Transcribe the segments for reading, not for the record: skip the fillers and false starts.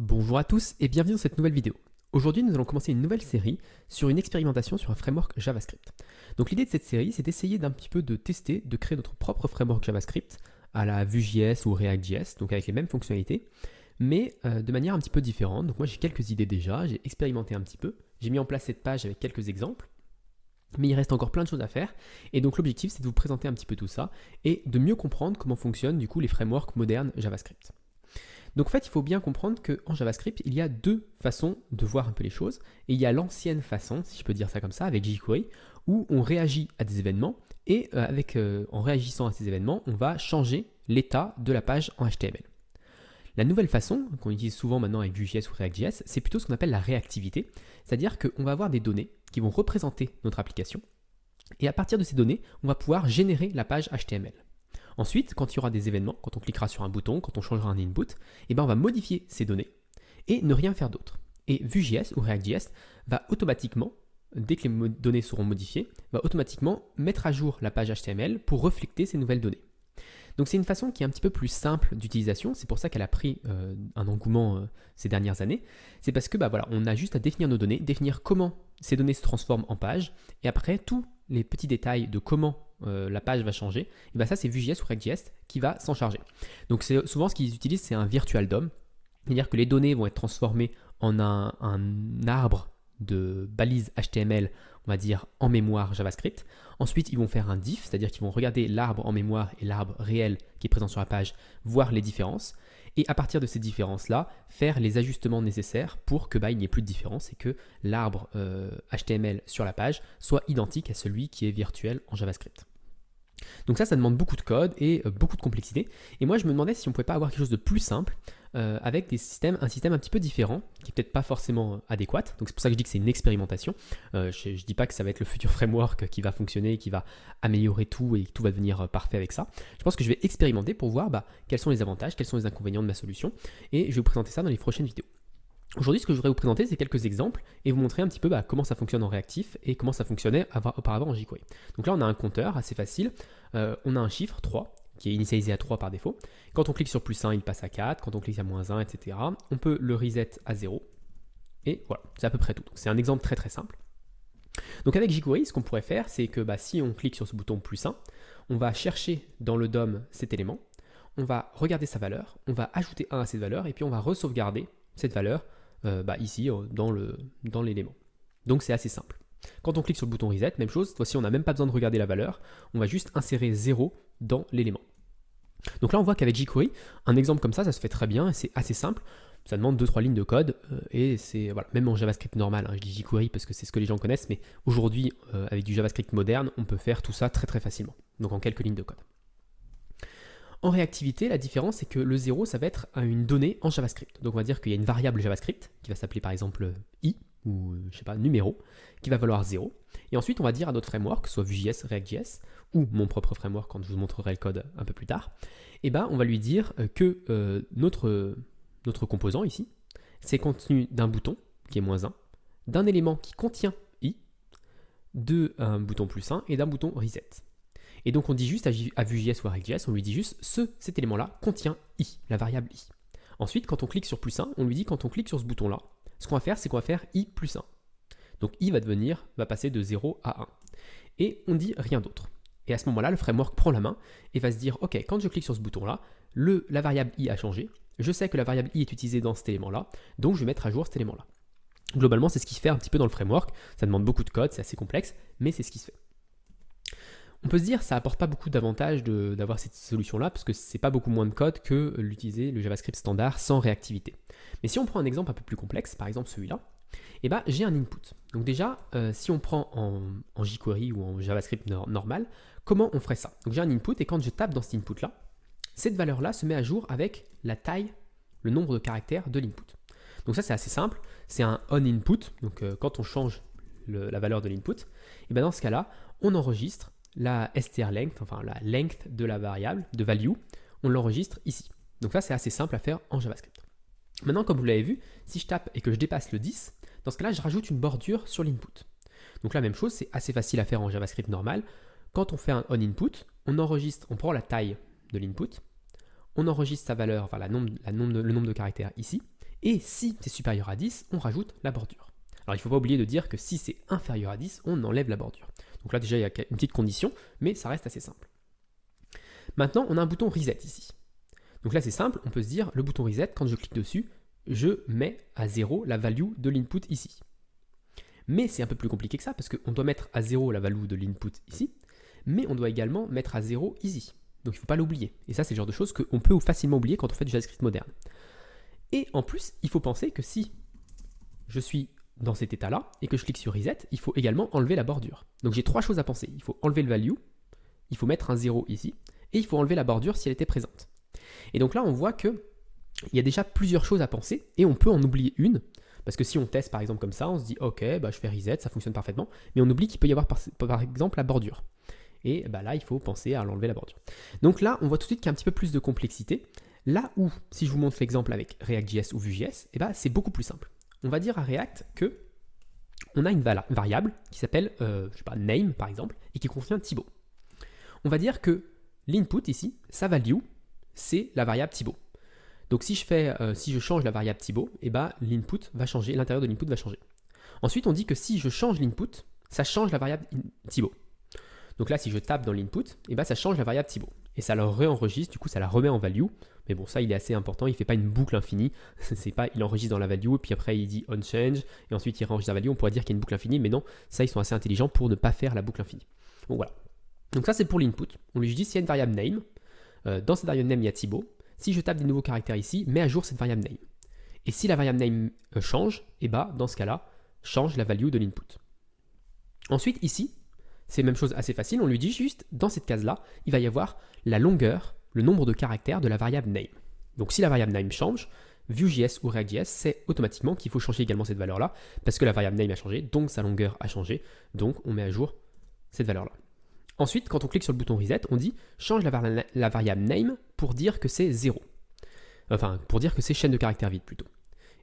Bonjour à tous et bienvenue dans cette nouvelle vidéo. Aujourd'hui, nous allons commencer une nouvelle série sur une expérimentation sur un framework JavaScript. Donc l'idée de cette série, c'est d'essayer d'un petit peu de tester, de créer notre propre framework JavaScript à la Vue.js ou React.js, donc avec les mêmes fonctionnalités, mais de manière un petit peu différente. Donc moi j'ai quelques idées déjà, j'ai expérimenté un petit peu, j'ai mis en place cette page avec quelques exemples, mais il reste encore plein de choses à faire, et donc l'objectif c'est de vous présenter un petit peu tout ça, et de mieux comprendre comment fonctionnent du coup les frameworks modernes JavaScript. Donc en fait, il faut bien comprendre qu'en JavaScript, il y a deux façons de voir un peu les choses. Et il y a l'ancienne façon, si je peux dire ça comme ça, avec jQuery, où on réagit à des événements et en réagissant à ces événements, on va changer l'état de la page en HTML. La nouvelle façon, qu'on utilise souvent maintenant avec Vue.js ou React.js, c'est plutôt ce qu'on appelle la réactivité, c'est-à-dire qu'on va avoir des données qui vont représenter notre application, et à partir de ces données, on va pouvoir générer la page HTML. Ensuite, quand il y aura des événements, quand on cliquera sur un bouton, quand on changera un input, on va modifier ces données et ne rien faire d'autre. Et Vue.js ou React.js va automatiquement, dès que les données seront modifiées, va automatiquement mettre à jour la page HTML pour refléter ces nouvelles données. Donc c'est une façon qui est un petit peu plus simple d'utilisation, c'est pour ça qu'elle a pris un engouement ces dernières années. C'est parce que on a juste à définir nos données, définir comment ces données se transforment en page, et après tous les petits détails de comment la page va changer, et ça c'est Vue.js ou React.js qui va s'en charger. Donc c'est souvent ce qu'ils utilisent, c'est un virtual DOM, c'est-à-dire que les données vont être transformées en un arbre de balises HTML, on va dire en mémoire JavaScript. Ensuite, ils vont faire un diff, c'est-à-dire qu'ils vont regarder l'arbre en mémoire et l'arbre réel qui est présent sur la page, voir les différences. Et à partir de ces différences-là, faire les ajustements nécessaires pour que il n'y ait plus de différence et que l'arbre HTML sur la page soit identique à celui qui est virtuel en JavaScript. Donc ça demande beaucoup de code et beaucoup de complexité. Et moi, je me demandais si on ne pouvait pas avoir quelque chose de plus simple avec un système un petit peu différent, qui n'est peut-être pas forcément adéquat. Donc c'est pour ça que je dis que c'est une expérimentation. Je ne dis pas que ça va être le futur framework qui va fonctionner, qui va améliorer tout et que tout va devenir parfait avec ça. Je pense que je vais expérimenter pour voir quels sont les avantages, quels sont les inconvénients de ma solution. Et je vais vous présenter ça dans les prochaines vidéos. Aujourd'hui, ce que je voudrais vous présenter, c'est quelques exemples et vous montrer un petit peu comment ça fonctionne en réactif et comment ça fonctionnait auparavant en jQuery. Donc là, on a un compteur assez facile. On a un chiffre 3 qui est initialisé à 3 par défaut. Quand on clique sur plus 1, il passe à 4. Quand on clique à moins 1, etc. On peut le reset à 0. Et voilà, c'est à peu près tout. Donc c'est un exemple très très simple. Donc avec jQuery, ce qu'on pourrait faire, c'est que si on clique sur ce bouton plus 1, on va chercher dans le DOM cet élément. On va regarder sa valeur. On va ajouter 1 à cette valeur et puis on va re-sauvegarder cette valeur ici dans l'élément. Donc c'est assez simple. Quand on clique sur le bouton reset, même chose, cette fois-ci on n'a même pas besoin de regarder la valeur, on va juste insérer 0 dans l'élément. Donc là on voit qu'avec jQuery, un exemple comme ça se fait très bien et c'est assez simple. Ça demande 2-3 lignes de code et c'est même en JavaScript normal, je dis jQuery parce que c'est ce que les gens connaissent, mais aujourd'hui avec du JavaScript moderne, on peut faire tout ça très très facilement, donc en quelques lignes de code. En réactivité, la différence, c'est que le 0, ça va être une donnée en JavaScript. Donc on va dire qu'il y a une variable JavaScript qui va s'appeler par exemple i, ou numéro, qui va valoir 0. Et ensuite, on va dire à notre framework, soit Vue.js, React.js, ou mon propre framework quand je vous montrerai le code un peu plus tard, on va lui dire que notre composant ici, c'est contenu d'un bouton, qui est moins 1, d'un élément qui contient i, d'un bouton plus 1 et d'un bouton reset. Et donc on dit juste à Vue.js ou à React.js, on lui dit juste cet élément-là contient i, la variable i. Ensuite, quand on clique sur plus 1, on lui dit quand on clique sur ce bouton-là, ce qu'on va faire, c'est qu'on va faire i plus 1. Donc i va passer de 0 à 1. Et on dit rien d'autre. Et à ce moment-là, le framework prend la main et va se dire, ok, quand je clique sur ce bouton-là, la variable i a changé, je sais que la variable i est utilisée dans cet élément-là, donc je vais mettre à jour cet élément-là. Globalement, c'est ce qui se fait un petit peu dans le framework, ça demande beaucoup de code, c'est assez complexe, mais c'est ce qui se fait. On peut se dire que ça apporte pas beaucoup d'avantages d'avoir cette solution-là, parce que c'est pas beaucoup moins de code que l'utiliser le JavaScript standard sans réactivité. Mais si on prend un exemple un peu plus complexe, par exemple celui-là, j'ai un input. Donc déjà, si on prend en jQuery ou en JavaScript normal, comment on ferait ça? Donc j'ai un input et quand je tape dans cet input-là, cette valeur-là se met à jour avec la taille, le nombre de caractères de l'input. Donc ça c'est assez simple, c'est un onInput, donc quand on change la valeur de l'input, dans ce cas-là, on enregistre la strLength, enfin la length de la variable, de value, on l'enregistre ici. Donc ça c'est assez simple à faire en JavaScript. Maintenant, comme vous l'avez vu, si je tape et que je dépasse le 10, dans ce cas-là, je rajoute une bordure sur l'input. Donc la même chose, c'est assez facile à faire en JavaScript normal. Quand on fait un onInput, on prend la taille de l'input, on enregistre sa valeur, enfin le nombre de caractères ici, Et si c'est supérieur à 10, on rajoute la bordure. Alors il ne faut pas oublier de dire que si c'est inférieur à 10, on enlève la bordure. Donc là déjà il y a une petite condition, mais ça reste assez simple. Maintenant on a un bouton reset ici. Donc là c'est simple, on peut se dire le bouton reset, quand je clique dessus, je mets à 0 la value de l'input ici. Mais c'est un peu plus compliqué que ça parce qu'on doit mettre à 0 la value de l'input ici, mais on doit également mettre à 0 ici. Donc il ne faut pas l'oublier. Et ça c'est le genre de choses qu'on peut facilement oublier quand on fait du JavaScript moderne. Et en plus, il faut penser que si je suis dans cet état-là et que je clique sur reset, il faut également enlever la bordure. Donc j'ai trois choses à penser. Il faut enlever le value, il faut mettre un 0 ici, et il faut enlever la bordure si elle était présente. Et donc là, on voit qu'il y a déjà plusieurs choses à penser, et on peut en oublier une, parce que si on teste par exemple comme ça, on se dit ok, bah, je fais reset, ça fonctionne parfaitement, mais on oublie qu'il peut y avoir par exemple la bordure. Et bah, là, il faut penser à enlever la bordure. Donc là, on voit tout de suite qu'il y a un petit peu plus de complexité. Là où, si je vous montre l'exemple avec React.js ou Vue.js, eh ben, c'est beaucoup plus simple. On va dire à React que on a une variable qui s'appelle name par exemple et qui contient Thibaut. On va dire que l'input ici, sa value, c'est la variable Thibaut. Donc si je change la variable Thibaut, eh ben, l'input va changer, l'intérieur de l'input va changer. Ensuite, on dit que si je change l'input, ça change la variable Thibaut. Donc là, si je tape dans l'input, eh ben, ça change la variable Thibaut. Et ça la réenregistre, du coup ça la remet en value. Mais bon, ça il est assez important, il ne fait pas une boucle infinie. C'est pas, il enregistre dans la value, puis après il dit on change, et ensuite il réenregistre la value. On pourrait dire qu'il y a une boucle infinie, mais non, ça ils sont assez intelligents pour ne pas faire la boucle infinie. Donc voilà. Donc ça c'est pour l'input. On lui dit s'il y a une variable name, dans cette variable name il y a Thibaut. Si je tape des nouveaux caractères ici, mets à jour cette variable name. Et si la variable name change, et bah dans ce cas-là, change la value de l'input. Ensuite ici, c'est la même chose assez facile, on lui dit juste, dans cette case-là, il va y avoir la longueur, le nombre de caractères de la variable name. Donc si la variable name change, Vue.js ou React.js sait automatiquement qu'il faut changer également cette valeur-là, parce que la variable name a changé, donc sa longueur a changé, donc on met à jour cette valeur-là. Ensuite, quand on clique sur le bouton reset, on dit change la variable name pour dire que c'est 0. Enfin, pour dire que c'est chaîne de caractères vide plutôt.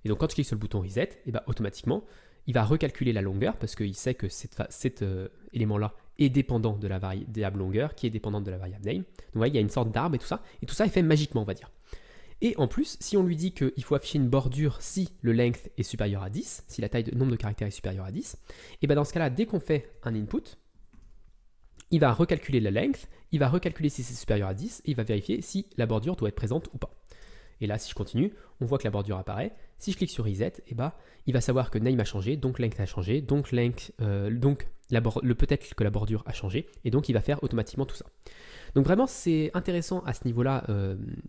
Et donc quand je clique sur le bouton reset, et bah, automatiquement, il va recalculer la longueur parce qu'il sait que cet élément-là est dépendant de la variable longueur qui est dépendante de la variable name. Donc vous voyez, il y a une sorte d'arbre et tout ça est fait magiquement, on va dire. Et en plus, si on lui dit qu'il faut afficher une bordure si le length est supérieur à 10, si la taille de nombre de caractères est supérieure à 10, et bien dans ce cas-là, dès qu'on fait un input, il va recalculer la length, il va recalculer si c'est supérieur à 10 et il va vérifier si la bordure doit être présente ou pas. Et là, si je continue, on voit que la bordure apparaît. Si je clique sur reset, eh ben, il va savoir que name a changé, donc length a changé, donc peut-être que la bordure a changé, et donc il va faire automatiquement tout ça. Donc vraiment, c'est intéressant à ce niveau-là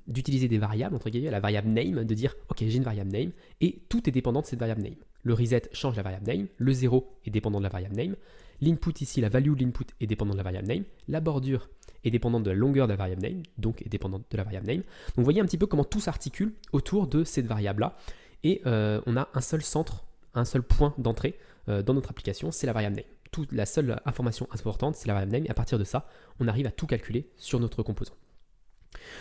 d'utiliser des variables, entre guillemets, la variable name, de dire, ok, j'ai une variable name, et tout est dépendant de cette variable name. Le reset change la variable name, le 0 est dépendant de la variable name, l'input ici, la value de l'input est dépendante de la variable name, la bordure est dépendante de la longueur de la variable name, donc est dépendante de la variable name. Donc vous voyez un petit peu comment tout s'articule autour de cette variable-là, et on a un seul centre, un seul point d'entrée dans notre application, c'est la variable name. La seule information importante, c'est la variable name, et à partir de ça, on arrive à tout calculer sur notre composant.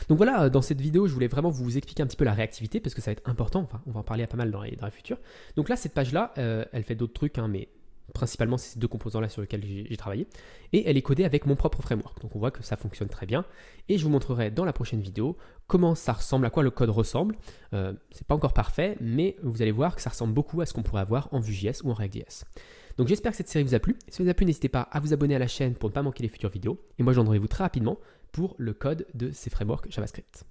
Donc voilà, dans cette vidéo, je voulais vraiment vous expliquer un petit peu la réactivité, parce que ça va être important, enfin, on va en parler pas mal dans les futurs. Donc là, cette page-là, elle fait d'autres trucs, hein, mais principalement c'est ces deux composants-là sur lesquels j'ai travaillé, et elle est codée avec mon propre framework. Donc on voit que ça fonctionne très bien, et je vous montrerai dans la prochaine vidéo comment ça ressemble, à quoi le code ressemble. C'est pas encore parfait, mais vous allez voir que ça ressemble beaucoup à ce qu'on pourrait avoir en Vue.js ou en React.js. Donc j'espère que cette série vous a plu. Si vous a plu, n'hésitez pas à vous abonner à la chaîne pour ne pas manquer les futures vidéos. Et moi, j'en rendez-vous très rapidement pour le code de ces frameworks JavaScript.